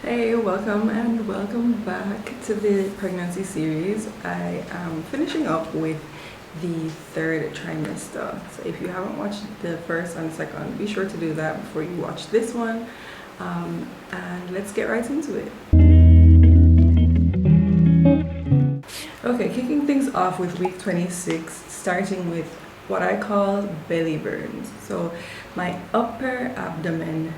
Hey, welcome and welcome back to the pregnancy series. I am finishing up with the third trimester. So if you haven't watched the first and second, be sure to do that before you watch this one. And let's get right into it. Okay, kicking things off with week 26, starting with what I call belly burns. So my upper abdomen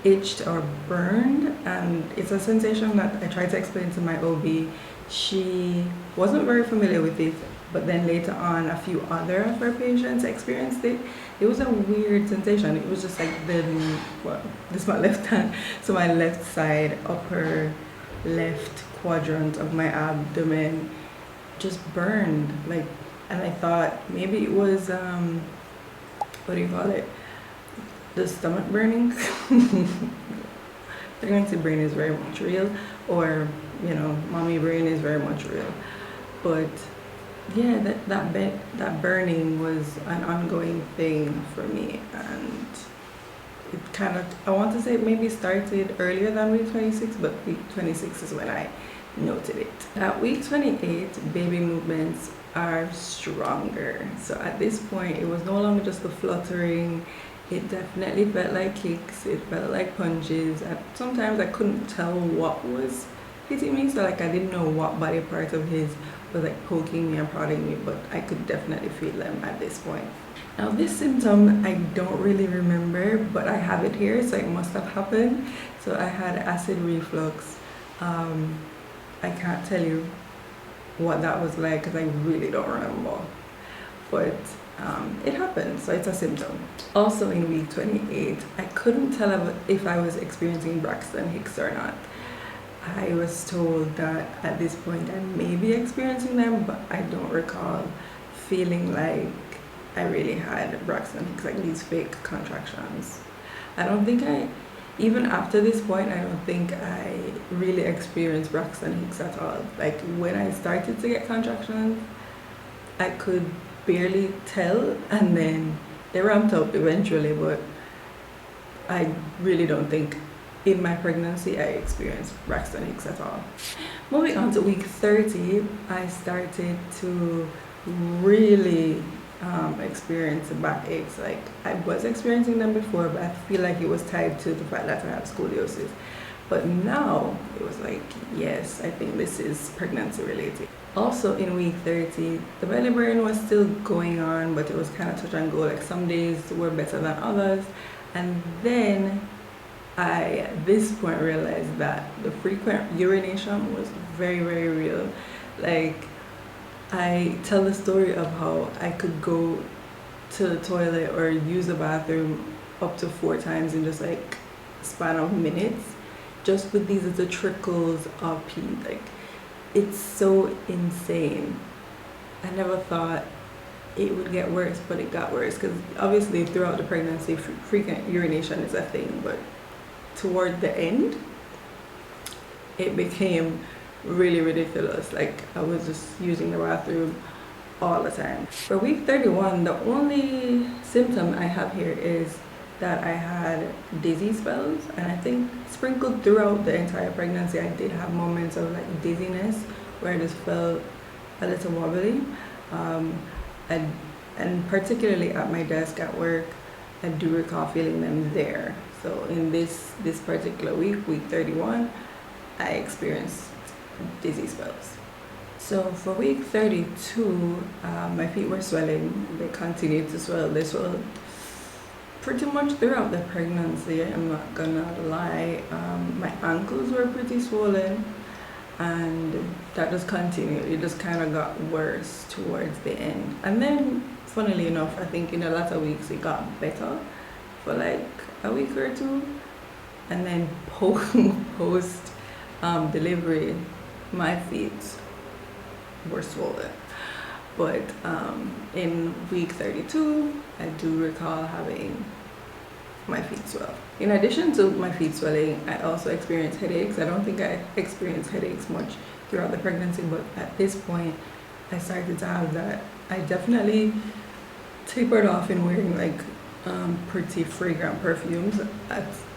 itched or burned, and it's a sensation that I tried to explain to my OB. She wasn't very familiar with it, but then later on a few other of her patients experienced it. It was a weird sensation. It was just like this is my left hand, so my left side upper left quadrant of my abdomen just burned, like, and I thought maybe it was what do you call it, the stomach burning. Pregnancy brain is very much real, or mommy brain is very much real. But yeah, that burning was an ongoing thing for me, and it kind of, I want to say it maybe started earlier than week 26, but week 26 is when I noted it. At week 28, baby movements are stronger. So at this point, it was no longer just the fluttering. It definitely felt like kicks, it felt like punches. Sometimes I couldn't tell what was hitting me, so like I didn't know what body part of his was like poking me and prodding me, but I could definitely feel them at this point. Now this symptom I don't really remember, but I have it here, so it must have happened. So I had acid reflux. I can't tell you what that was like because I really don't remember, but it happened, so it's a symptom. Also in week 28, I couldn't tell if I was experiencing Braxton Hicks or not. I was told that at this point I may be experiencing them, but I don't recall feeling like I really had Braxton Hicks, like these fake contractions. I don't think even after this point, I don't think I really experienced Braxton Hicks at all. Like when I started to get contractions, I could barely tell, and then they ramped up eventually, but I really don't think in my pregnancy I experienced Braxton Hicks at all. Moving on to week 30, I started to really experience back aches. Like I was experiencing them before, but I feel like it was tied to the fact that I have scoliosis. But now it was like, yes, I think this is pregnancy related. Also in week 30, the belly burn was still going on, but it was kind of touch and go. Like some days were better than others. And then I, at this point, realized that the frequent urination was very, very real. Like I tell the story of how I could go to the toilet or use the bathroom up to 4 times in just like a span of minutes, just with these little trickles of pee. Like it's so insane. I never thought it would get worse, but it got worse because obviously throughout the pregnancy frequent urination is a thing, but toward the end it became really ridiculous. Like I was just using the bathroom all the time. For week 31, the only symptom I have here is that I had dizzy spells, and I think sprinkled throughout the entire pregnancy I did have moments of like dizziness where I just felt a little wobbly, and particularly at my desk at work I do recall feeling them there. So in this particular week 31, I experienced dizzy spells. So for week 32, my feet were swelling. They continued to swell. They swelled pretty much throughout the pregnancy, I'm not gonna lie. My ankles were pretty swollen, and that just continued. It just kind of got worse towards the end. And then, funnily enough, I think in the latter weeks it got better for like a week or two. And then post delivery, my feet were swollen. But in week 32, I do recall having my feet swell. In addition to my feet swelling, I also experienced headaches. I don't think I experienced headaches much throughout the pregnancy, but at this point, I started to have that. I definitely tapered off in wearing like pretty fragrant perfumes.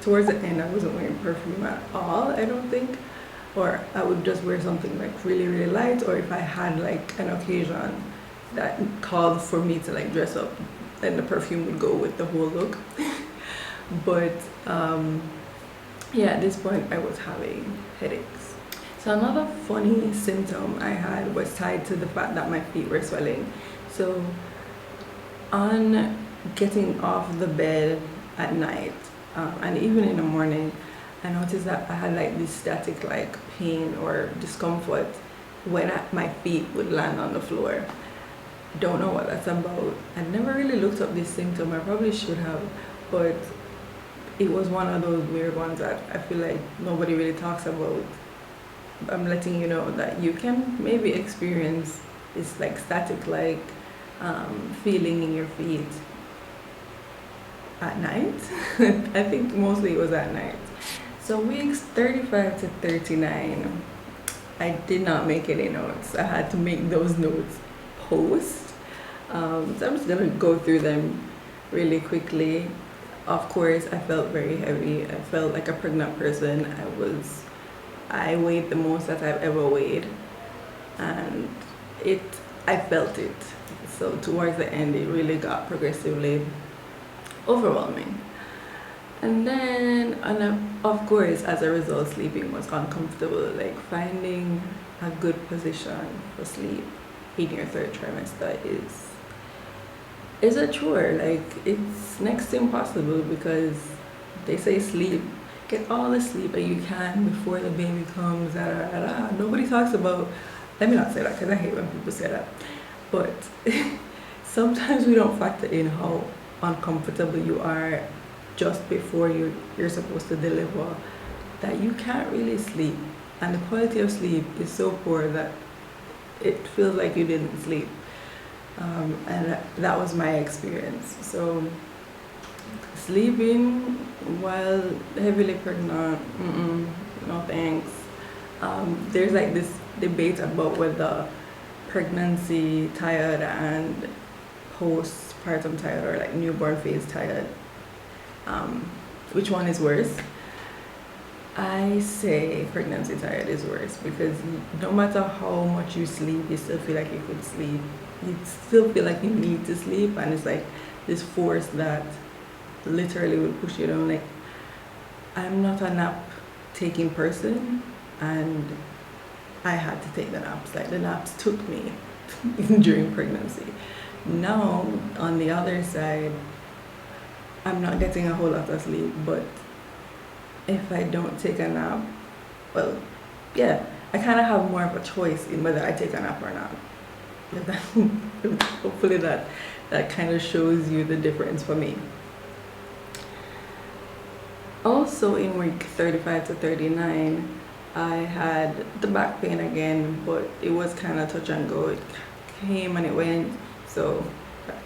Towards the end, I wasn't wearing perfume at all, I don't think. Or I would just wear something like really, really light, or if I had like an occasion that called for me to like dress up, then the perfume would go with the whole look. But yeah, at this point I was having headaches. So another funny symptom I had was tied to the fact that my feet were swelling. So on getting off the bed at night, and even in the morning, I noticed that I had like this static like pain or discomfort when my feet would land on the floor. Don't know what that's about. I never really looked up this symptom. I probably should have, but it was one of those weird ones that I feel like nobody really talks about. I'm letting you know that you can maybe experience this like static like feeling in your feet at night. I think mostly it was at night. So weeks 35 to 39, I did not make any notes. I had to make those notes post. So I'm just gonna go through them really quickly. Of course, I felt very heavy. I felt like a pregnant person. I weighed the most that I've ever weighed, and I felt it. So towards the end, it really got progressively overwhelming. And then, of course, as a result, sleeping was uncomfortable. Like finding a good position for sleep in your third trimester is a chore. Like it's next to impossible, because they say sleep, get all the sleep that you can before the baby comes. Nobody talks about. Let me not say that because I hate when people say that. But sometimes we don't factor in how uncomfortable you are just before you're supposed to deliver, that you can't really sleep, and the quality of sleep is so poor that it feels like you didn't sleep. And that was my experience. So sleeping while heavily pregnant, no thanks. There's like this debate about whether pregnancy tired and postpartum tired, or like newborn phase tired, which one is worse. I say pregnancy tired is worse, because no matter how much you sleep, you still feel like you could sleep. You still feel like you need to sleep, and it's like this force that literally will push you down. Like, I'm not a nap taking person, and I had to take the naps. Like the naps took me during pregnancy. Now on the other side, I'm not getting a whole lot of sleep, but if I don't take a nap, well, yeah, I kind of have more of a choice in whether I take a nap or not. Hopefully that kind of shows you the difference for me. Also in week 35 to 39, I had the back pain again, but it was kind of touch and go. It came and it went, so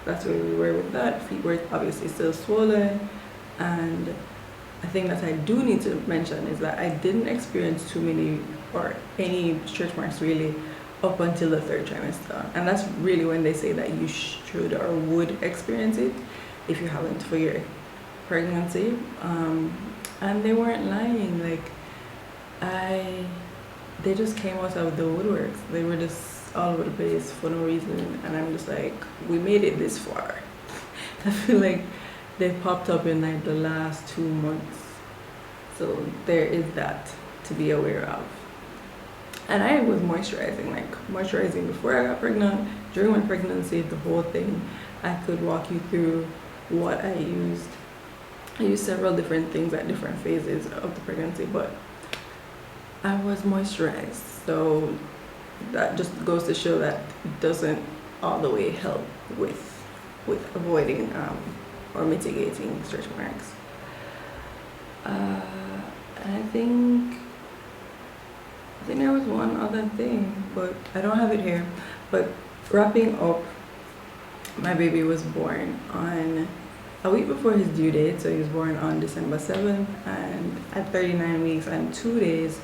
that's where we were with that. Feet were obviously still swollen, and a thing that I do need to mention is that I didn't experience too many or any stretch marks really up until the third trimester, and that's really when they say that you should or would experience it if you haven't for your pregnancy. And they weren't lying. Like they just came out of the woodworks. They were just all over the place for no reason, and I'm just like, we made it this far. I feel like they popped up in like the last 2 months, so there is that to be aware of. And I was moisturizing before I got pregnant, during my pregnancy, the whole thing. I could walk you through what I used. I used several different things at different phases of the pregnancy, but I was moisturized, so that just goes to show that it doesn't all the way help with avoiding or mitigating stretch marks. And I think there was one other thing, but I don't have it here. But wrapping up, my baby was born on a week before his due date, so he was born on December 7th, and at 39 weeks and 2 days.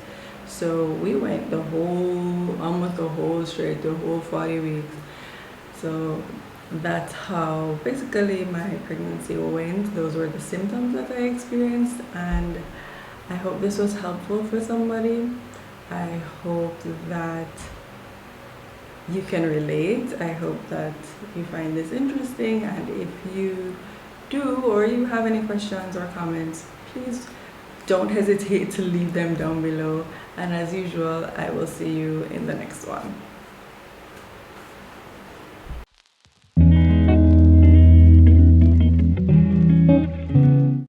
So we went almost the whole 40 weeks. So that's how basically my pregnancy went. Those were the symptoms that I experienced, and I hope this was helpful for somebody. I hope that you can relate. I hope that you find this interesting, and if you do, or you have any questions or comments, please don't hesitate to leave them down below. And as usual, I will see you in the next one.